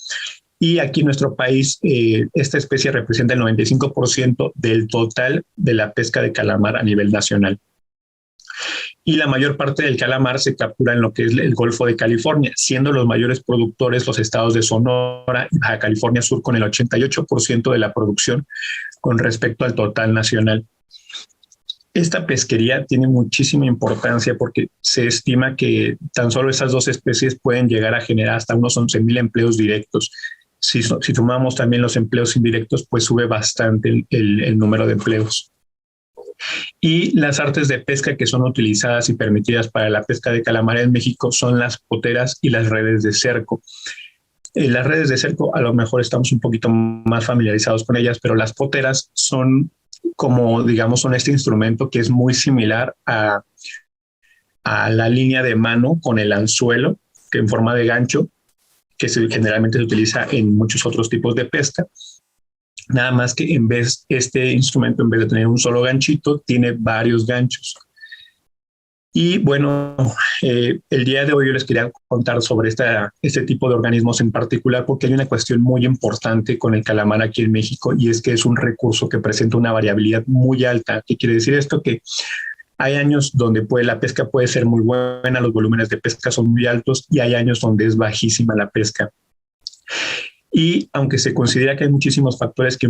Y aquí en nuestro país, esta especie representa el 95% del total de la pesca de calamar a nivel nacional. Y la mayor parte del calamar se captura en lo que es el Golfo de California, siendo los mayores productores los estados de Sonora y Baja California Sur, con el 88% de la producción con respecto al total nacional. Esta pesquería tiene muchísima importancia porque se estima que tan solo esas 2 especies pueden llegar a generar hasta unos 11,000 empleos directos. Si sumamos también los empleos indirectos, pues sube bastante el número de empleos. Y las artes de pesca que son utilizadas y permitidas para la pesca de calamar en México son las poteras y las redes de cerco. Las redes de cerco, a lo mejor estamos un poquito más familiarizados con ellas, pero las poteras son como, digamos, son este instrumento que es muy similar a la línea de mano con el anzuelo, que en forma de gancho, que generalmente se utiliza en muchos otros tipos de pesca. Nada más que este instrumento, en vez de tener un solo ganchito, tiene varios ganchos. Y bueno, el día de hoy yo les quería contar sobre este tipo de organismos en particular, porque hay una cuestión muy importante con el calamar aquí en México, y es que es un recurso que presenta una variabilidad muy alta. ¿Qué quiere decir esto? Que hay años donde la pesca puede ser muy buena, los volúmenes de pesca son muy altos, y hay años donde es bajísima la pesca. Y aunque se considera que hay muchísimos factores que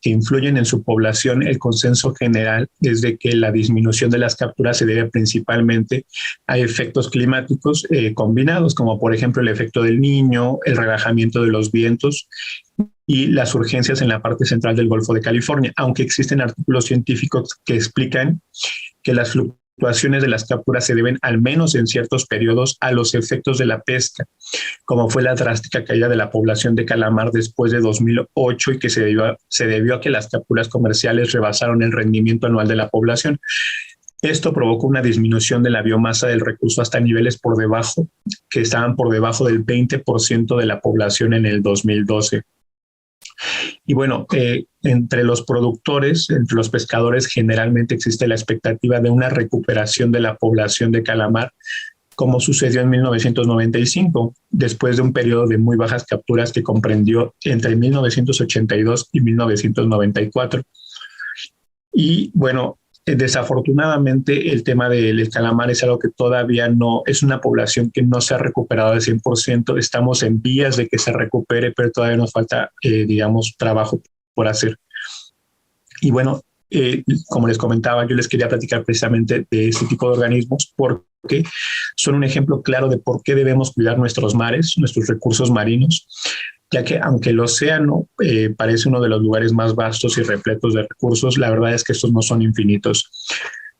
influyen en su población, el consenso general es de que la disminución de las capturas se debe principalmente a efectos climáticos combinados, como por ejemplo el efecto del Niño, el relajamiento de los vientos y las urgencias en la parte central del Golfo de California, aunque existen artículos científicos que explican que las fluctuaciones de las capturas se deben, al menos en ciertos periodos, a los efectos de la pesca, como fue la drástica caída de la población de calamar después de 2008 y que se debió a que las capturas comerciales rebasaron el rendimiento anual de la población. Esto provocó una disminución de la biomasa del recurso hasta niveles que estaban por debajo del 20% de la población en el 2012. Y bueno, entre los productores, entre los pescadores, generalmente existe la expectativa de una recuperación de la población de calamar, como sucedió en 1995, después de un periodo de muy bajas capturas que comprendió entre 1982 y 1994. Y bueno, desafortunadamente el tema del calamar es algo que todavía no, es una población que no se ha recuperado al 100%, estamos en vías de que se recupere, pero todavía nos falta, digamos, trabajo por hacer. Y bueno, como les comentaba, yo les quería platicar precisamente de este tipo de organismos porque son un ejemplo claro de por qué debemos cuidar nuestros mares, nuestros recursos marinos, ya que aunque el océano parece uno de los lugares más vastos y repletos de recursos, la verdad es que estos no son infinitos.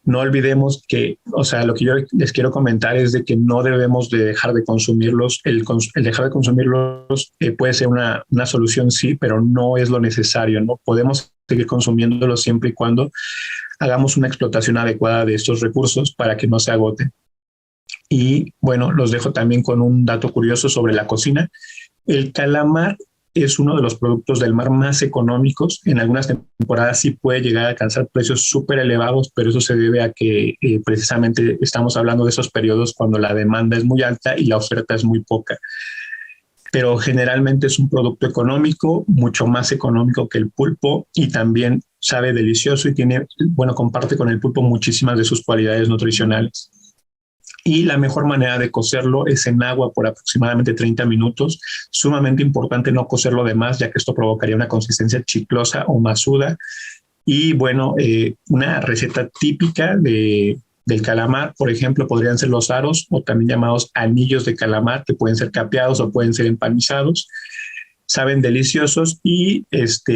No olvidemos que, o sea, lo que yo les quiero comentar es de que no debemos de dejar de consumirlos. El dejar de consumirlos puede ser una solución, sí, pero no es lo necesario, ¿no? Podemos seguir consumiéndolos siempre y cuando hagamos una explotación adecuada de estos recursos para que no se agoten. Y bueno, los dejo también con un dato curioso sobre la cocina. El calamar es uno de los productos del mar más económicos. En algunas temporadas sí puede llegar a alcanzar precios súper elevados, pero eso se debe a que precisamente estamos hablando de esos periodos cuando la demanda es muy alta y la oferta es muy poca. Pero generalmente es un producto económico, mucho más económico que el pulpo, y también sabe delicioso y tiene, bueno, comparte con el pulpo muchísimas de sus cualidades nutricionales. Y la mejor manera de cocerlo es en agua por aproximadamente 30 minutos. Sumamente importante no cocerlo de más, ya que esto provocaría una consistencia chiclosa o masuda. Y bueno, una receta típica del calamar, por ejemplo, podrían ser los aros, o también llamados anillos de calamar, que pueden ser capeados o pueden ser empanizados. Saben deliciosos y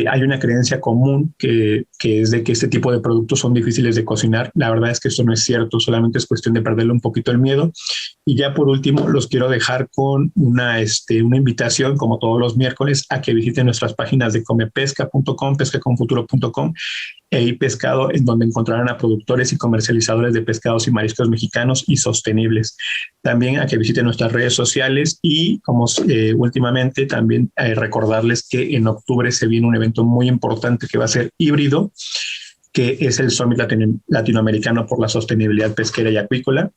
hay una creencia común que es de que este tipo de productos son difíciles de cocinar. La verdad es que esto no es cierto, solamente es cuestión de perderle un poquito el miedo. Y ya por último, los quiero dejar con una invitación, como todos los miércoles, a que visiten nuestras páginas de comepesca.com, pescaconfuturo.com e iPescado, en donde encontrarán a productores y comercializadores de pescados y mariscos mexicanos y sostenibles. También a que visiten nuestras redes sociales y, como últimamente, también recordarles que en octubre se viene un evento muy importante que va a ser híbrido, que es el Summit Latinoamericano por la Sostenibilidad Pesquera y Acuícola.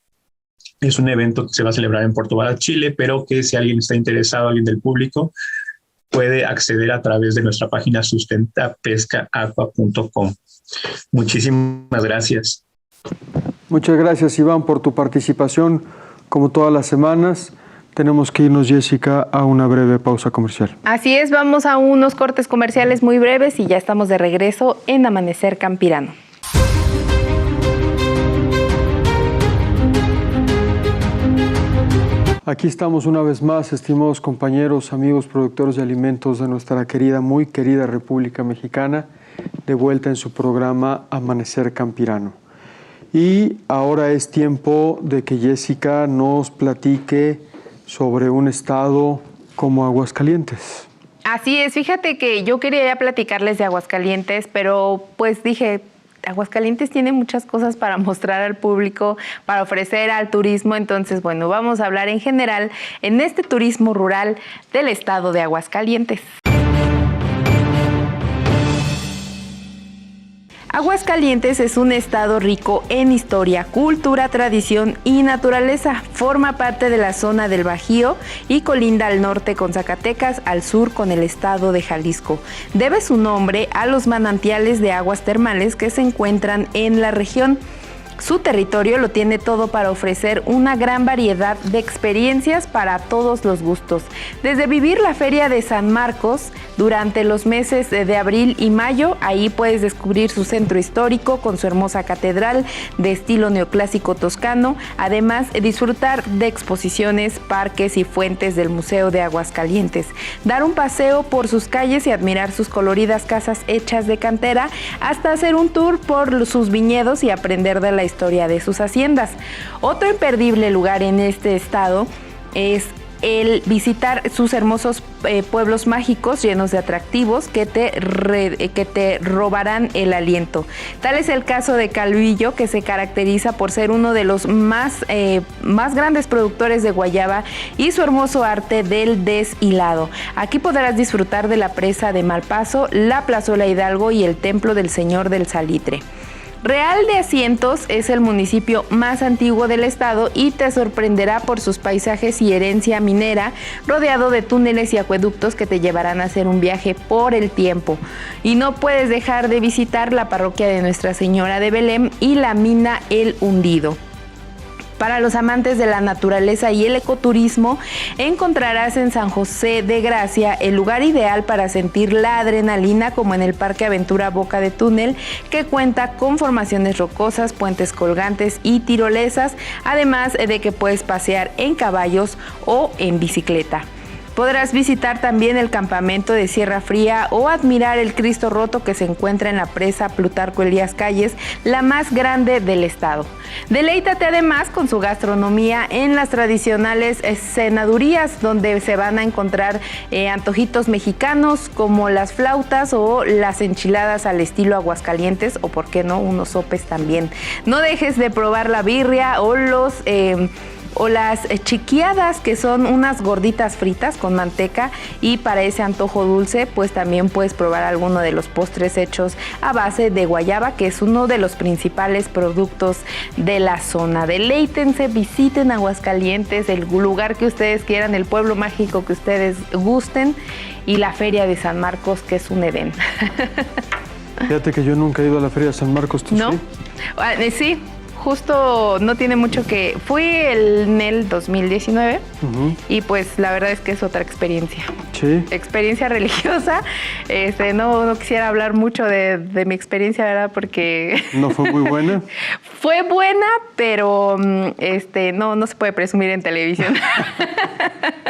Es un evento que se va a celebrar en Puerto Varas, Chile, pero que si alguien está interesado, alguien del público, puede acceder a través de nuestra página sustentapescaaqua.com. Muchísimas gracias. Muchas gracias, Iván, por tu participación. Como todas las semanas, tenemos que irnos, Jessica, a una breve pausa comercial. Así es, vamos a unos cortes comerciales muy breves y ya estamos de regreso en Amanecer Campirano. Aquí estamos una vez más, estimados compañeros, amigos, productores de alimentos de nuestra querida, muy querida República Mexicana, de vuelta en su programa Amanecer Campirano. Y ahora es tiempo de que Jessica nos platique sobre un estado como Aguascalientes. Así es, fíjate que yo quería ya platicarles de Aguascalientes, pero pues dije, Aguascalientes tiene muchas cosas para mostrar al público, para ofrecer al turismo. Entonces, bueno, vamos a hablar en general en este turismo rural del estado de Aguascalientes. Aguascalientes es un estado rico en historia, cultura, tradición y naturaleza. Forma parte de la zona del Bajío y colinda al norte con Zacatecas, al sur con el estado de Jalisco. Debe su nombre a los manantiales de aguas termales que se encuentran en la región. Su territorio lo tiene todo para ofrecer una gran variedad de experiencias para todos los gustos. Desde vivir la Feria de San Marcos durante los meses de abril y mayo, ahí puedes descubrir su centro histórico con su hermosa catedral de estilo neoclásico toscano, además disfrutar de exposiciones, parques y fuentes del Museo de Aguascalientes, dar un paseo por sus calles y admirar sus coloridas casas hechas de cantera, hasta hacer un tour por sus viñedos y aprender de la historia de sus haciendas. Otro imperdible lugar en este estado es el visitar sus hermosos pueblos mágicos llenos de atractivos que te robarán el aliento. Tal es el caso de Calvillo, que se caracteriza por ser uno de los más grandes productores de guayaba y su hermoso arte del deshilado. Aquí podrás disfrutar de la presa de Malpaso, la Plazuela Hidalgo y el Templo del Señor del Salitre. Real de Asientos es el municipio más antiguo del estado y te sorprenderá por sus paisajes y herencia minera, rodeado de túneles y acueductos que te llevarán a hacer un viaje por el tiempo. Y no puedes dejar de visitar la parroquia de Nuestra Señora de Belém y la mina El Hundido. Para los amantes de la naturaleza y el ecoturismo, encontrarás en San José de Gracia el lugar ideal para sentir la adrenalina, como en el Parque Aventura Boca de Túnel, que cuenta con formaciones rocosas, puentes colgantes y tirolesas, además de que puedes pasear en caballos o en bicicleta. Podrás visitar también el campamento de Sierra Fría o admirar el Cristo Roto que se encuentra en la presa Plutarco Elías Calles, la más grande del estado. Deleítate además con su gastronomía en las tradicionales cenadurías, donde se van a encontrar antojitos mexicanos como las flautas o las enchiladas al estilo Aguascalientes, o por qué no, unos sopes también. No dejes de probar la birria o las chiquiadas, que son unas gorditas fritas con manteca, y para ese antojo dulce pues también puedes probar alguno de los postres hechos a base de guayaba, que es uno de los principales productos de la zona. Deleítense, visiten Aguascalientes, el lugar que ustedes quieran, el pueblo mágico que ustedes gusten, y la Feria de San Marcos, que es un Edén. Fíjate que yo nunca he ido a la Feria de San Marcos, ¿tú ¿No? sí? Sí. Justo no tiene mucho que... Fui en el 2019 y pues la verdad es que es otra experiencia. Sí. Experiencia religiosa. No quisiera hablar mucho de mi experiencia, ¿verdad? Porque... ¿No fue muy buena? Fue buena, pero no se puede presumir en televisión.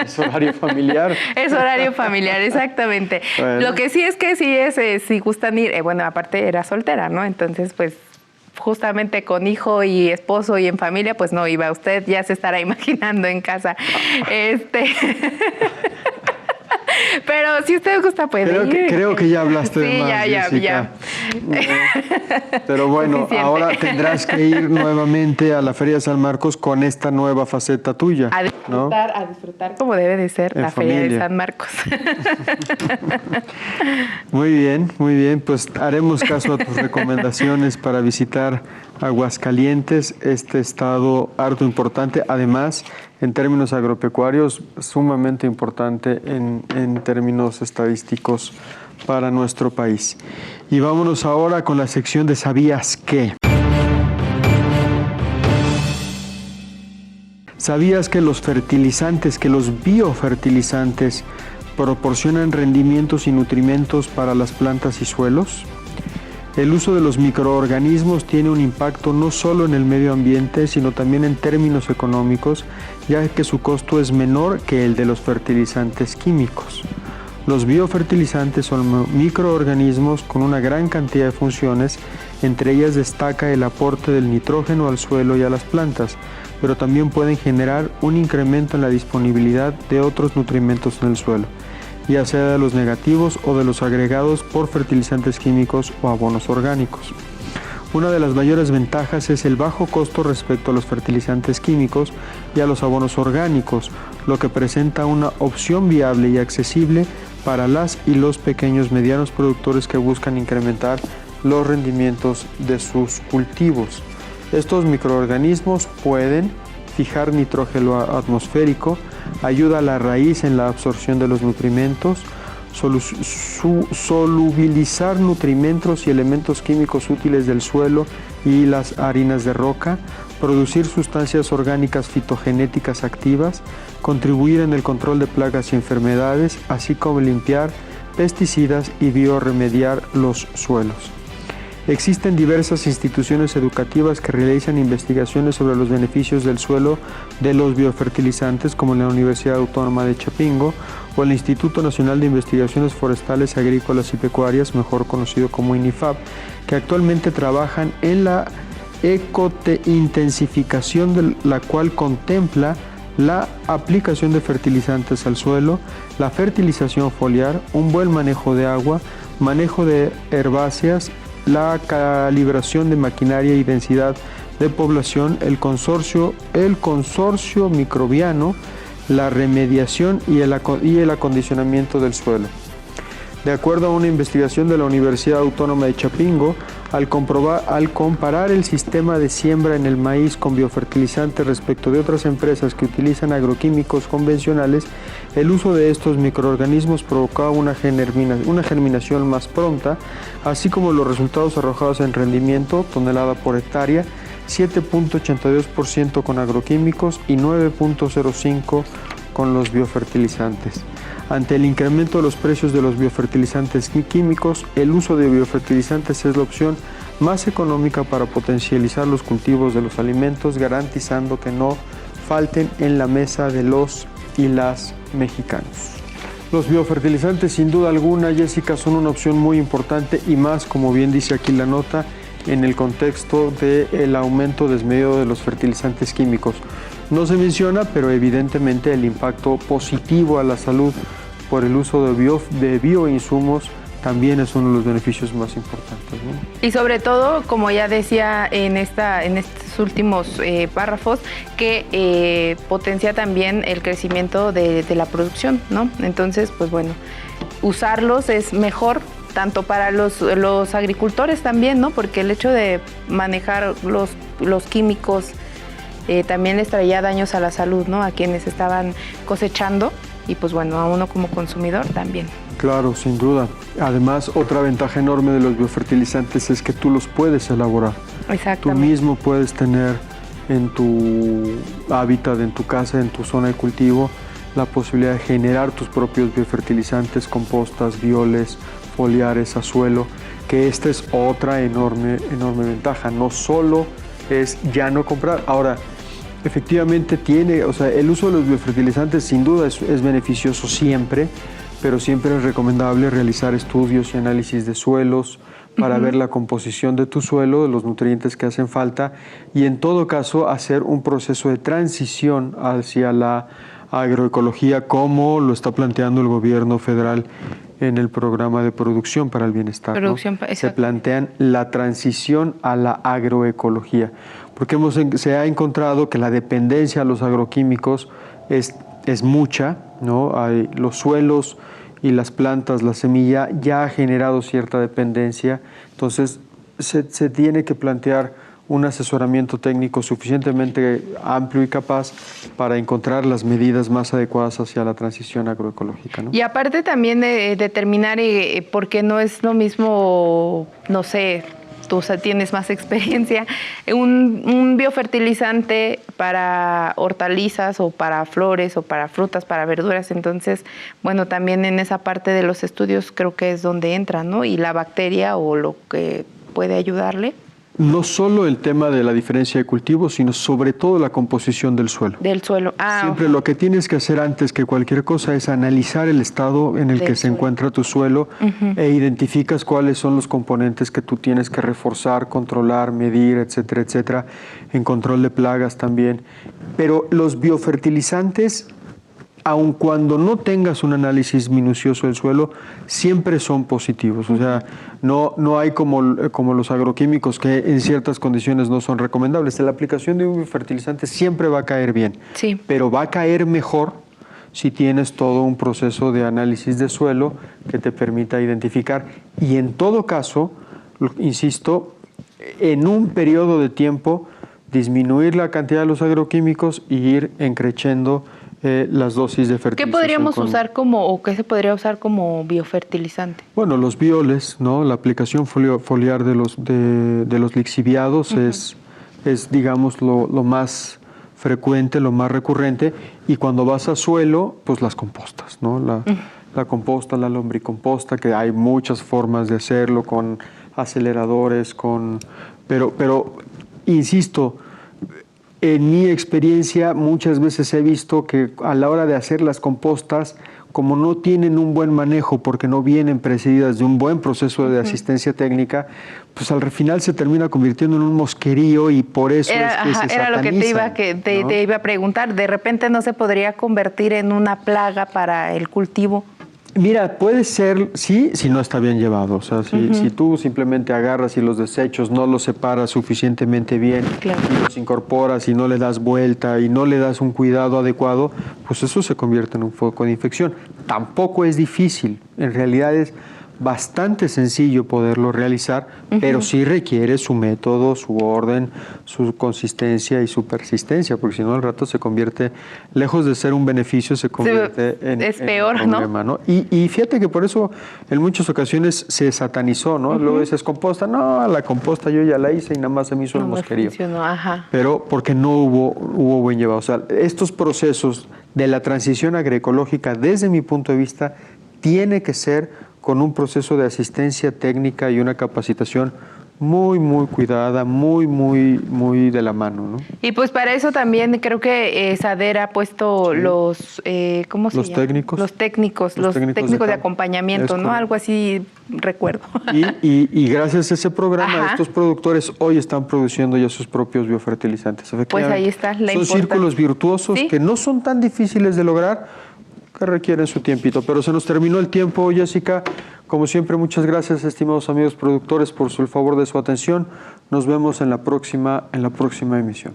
Es horario familiar. Es horario familiar, exactamente. Bueno. Lo que sí es que si gustan ir... bueno, aparte era soltera, ¿no? Entonces, pues... justamente con hijo y esposo y en familia, pues no iba. Usted ya se estará imaginando en casa. Pero si usted gusta, puede ir. Creo que ya hablaste de más, ya. Pero bueno, suficiente. Ahora tendrás que ir nuevamente a la Feria de San Marcos con esta nueva faceta tuya. A disfrutar como debe de ser la familia. Feria de San Marcos. Muy bien. Pues haremos caso a tus recomendaciones para visitar Aguascalientes, este estado harto importante, además en términos agropecuarios sumamente importante en términos estadísticos para nuestro país. Y vámonos ahora con la sección de ¿Sabías qué? ¿Sabías que los biofertilizantes proporcionan rendimientos y nutrimentos para las plantas y suelos? El uso de los microorganismos tiene un impacto no solo en el medio ambiente, sino también en términos económicos, ya que su costo es menor que el de los fertilizantes químicos. Los biofertilizantes son microorganismos con una gran cantidad de funciones, entre ellas destaca el aporte del nitrógeno al suelo y a las plantas, pero también pueden generar un incremento en la disponibilidad de otros nutrimentos en el suelo, ya sea de los negativos o de los agregados por fertilizantes químicos o abonos orgánicos. Una de las mayores ventajas es el bajo costo respecto a los fertilizantes químicos y a los abonos orgánicos, lo que presenta una opción viable y accesible para las y los pequeños medianos productores que buscan incrementar los rendimientos de sus cultivos. Estos microorganismos pueden fijar nitrógeno atmosférico, ayuda a la raíz en la absorción de los nutrimentos, solubilizar nutrimentos y elementos químicos útiles del suelo y las harinas de roca, producir sustancias orgánicas fitogenéticas activas, contribuir en el control de plagas y enfermedades, así como limpiar pesticidas y biorremediar los suelos. Existen diversas instituciones educativas que realizan investigaciones sobre los beneficios del suelo de los biofertilizantes, como la Universidad Autónoma de Chapingo o el Instituto Nacional de Investigaciones Forestales, Agrícolas y Pecuarias, mejor conocido como INIFAP, que actualmente trabajan en la ecointensificación, de la cual contempla la aplicación de fertilizantes al suelo, la fertilización foliar, un buen manejo de agua, manejo de herbáceas, la calibración de maquinaria y densidad de población, el consorcio microbiano, la remediación y el acondicionamiento del suelo. De acuerdo a una investigación de la Universidad Autónoma de Chapingo, al comparar el sistema de siembra en el maíz con biofertilizantes respecto de otras empresas que utilizan agroquímicos convencionales, el uso de estos microorganismos provocaba una germinación más pronta, así como los resultados arrojados en rendimiento, tonelada por hectárea, 7.82% con agroquímicos y 9.05% con los biofertilizantes. Ante el incremento de los precios de los biofertilizantes químicos, el uso de biofertilizantes es la opción más económica para potencializar los cultivos de los alimentos, garantizando que no falten en la mesa de los y las mexicanos. Los biofertilizantes, sin duda alguna, Jessica, son una opción muy importante y más, como bien dice aquí la nota, en el contexto del aumento desmedido de los fertilizantes químicos. No se menciona, pero evidentemente el impacto positivo a la salud por el uso de bioinsumos también es uno de los beneficios más importantes, ¿no? Y sobre todo, como ya decía en estos últimos párrafos, que potencia también el crecimiento de la producción, ¿no? Entonces, pues bueno, usarlos es mejor tanto para los agricultores también, ¿no? Porque el hecho de manejar los químicos también les traía daños a la salud, ¿no? A quienes estaban cosechando y pues bueno, a uno como consumidor también. Claro, sin duda. Además, otra ventaja enorme de los biofertilizantes es que tú los puedes elaborar. Exactamente. Tú mismo puedes tener en tu hábitat, en tu casa, en tu zona de cultivo, la posibilidad de generar tus propios biofertilizantes, compostas, bioles, foliares a suelo, que esta es otra enorme ventaja. No solo es ya no comprar. Ahora, efectivamente el uso de los biofertilizantes sin duda es beneficioso siempre, pero siempre es recomendable realizar estudios y análisis de suelos para ver la composición de tu suelo, de los nutrientes que hacen falta y en todo caso hacer un proceso de transición hacia la agroecología como lo está planteando el gobierno federal en el programa de producción para el bienestar, ¿no? Se plantean la transición a la agroecología, porque se ha encontrado que la dependencia a los agroquímicos es mucha, ¿no? Los suelos y las plantas, la semilla ya ha generado cierta dependencia, entonces se tiene que plantear un asesoramiento técnico suficientemente amplio y capaz para encontrar las medidas más adecuadas hacia la transición agroecológica, ¿no? Y aparte también de determinar por qué no es lo mismo, no sé, tú tienes más experiencia, un biofertilizante para hortalizas o para flores o para frutas, para verduras. Entonces, bueno, también en esa parte de los estudios creo que es donde entra, ¿no? Y la bacteria o lo que puede ayudarle. No solo el tema de la diferencia de cultivos, sino sobre todo la composición del suelo. Del suelo. Siempre lo que tienes que hacer antes que cualquier cosa es analizar el estado en el que se encuentra tu suelo e identificas cuáles son los componentes que tú tienes que reforzar, controlar, medir, etcétera, etcétera, en control de plagas también. Pero los biofertilizantes, aun cuando no tengas un análisis minucioso del suelo, siempre son positivos. O sea, no hay como los agroquímicos que en ciertas condiciones no son recomendables. La aplicación de un biofertilizante siempre va a caer bien, sí, pero va a caer mejor si tienes todo un proceso de análisis de suelo que te permita identificar. Y en todo caso, insisto, en un periodo de tiempo, disminuir la cantidad de los agroquímicos y ir encrechendo las dosis de fertilización. ¿Qué podríamos usar o qué se podría usar como biofertilizante? Bueno, los bioles, ¿no? La aplicación foliar de los lixiviados es digamos, lo más frecuente, lo más recurrente. Y cuando vas a suelo, pues las compostas, ¿no? La composta, la lombricomposta, que hay muchas formas de hacerlo con aceleradores, pero insisto, En mi experiencia, muchas veces he visto que a la hora de hacer las compostas, como no tienen un buen manejo porque no vienen precedidas de un buen proceso de asistencia técnica, pues al final se termina convirtiendo en un mosquerío y por eso es que se era lo que satanizan, te iba a preguntar. ¿De repente no se podría convertir en una plaga para el cultivo? Mira, puede ser, sí, si no está bien llevado. O sea, si tú simplemente agarras y los desechos no los separas suficientemente bien, claro, y los incorporas y no le das vuelta y no le das un cuidado adecuado, pues eso se convierte en un foco de infección. Tampoco es difícil, en realidad es bastante sencillo poderlo realizar, pero sí requiere su método, su orden, su consistencia y su persistencia, porque si no al rato se convierte, lejos de ser un beneficio, se convierte es peor, en un problema, ¿no? Y fíjate que por eso en muchas ocasiones se satanizó, ¿no? Luego dices composta, no, la composta yo ya la hice y nada más se me hizo el mosquerío. Pero porque no hubo buen llevado. O sea, estos procesos de la transición agroecológica, desde mi punto de vista, tiene que ser con un proceso de asistencia técnica y una capacitación muy, muy cuidada, muy, muy, muy de la mano, ¿no? Y pues para eso también creo que SADER ha puesto los, ¿cómo se llama? Técnicos. Los técnicos de acompañamiento, ¿no? Algo así recuerdo. Y gracias a ese programa, estos productores hoy están produciendo ya sus propios biofertilizantes. Pues ahí está la importancia. Son círculos virtuosos que no son tan difíciles de lograr, que requieren su tiempito. Pero se nos terminó el tiempo, Jessica. Como siempre, muchas gracias, estimados amigos productores, por el favor de su atención. Nos vemos en la próxima emisión.